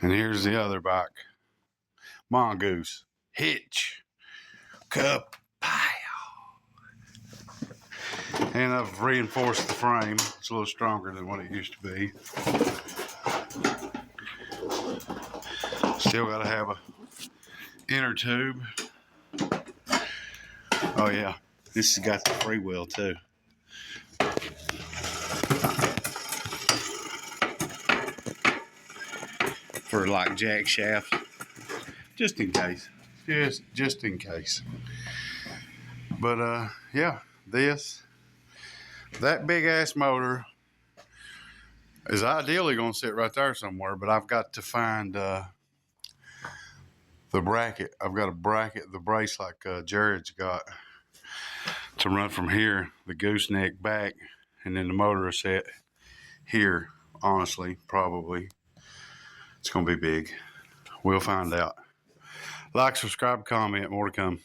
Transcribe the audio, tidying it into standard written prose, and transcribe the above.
And here's the other bike. Mongoose. Hitch. Cup. And I've reinforced the frame. It's a little stronger than what it used to be. Still got to have a inner tube. Oh yeah, this has got the freewheel too. For like jack shafts, just in case. Just in case. But yeah, that big ass motor is ideally gonna sit right there somewhere, but I've got to find the bracket. I've got to bracket the brace like Jared's got to run from here, the gooseneck back, and then the motor is set here. Honestly, probably it's gonna be big. We'll find out. Like, subscribe, comment, more to come.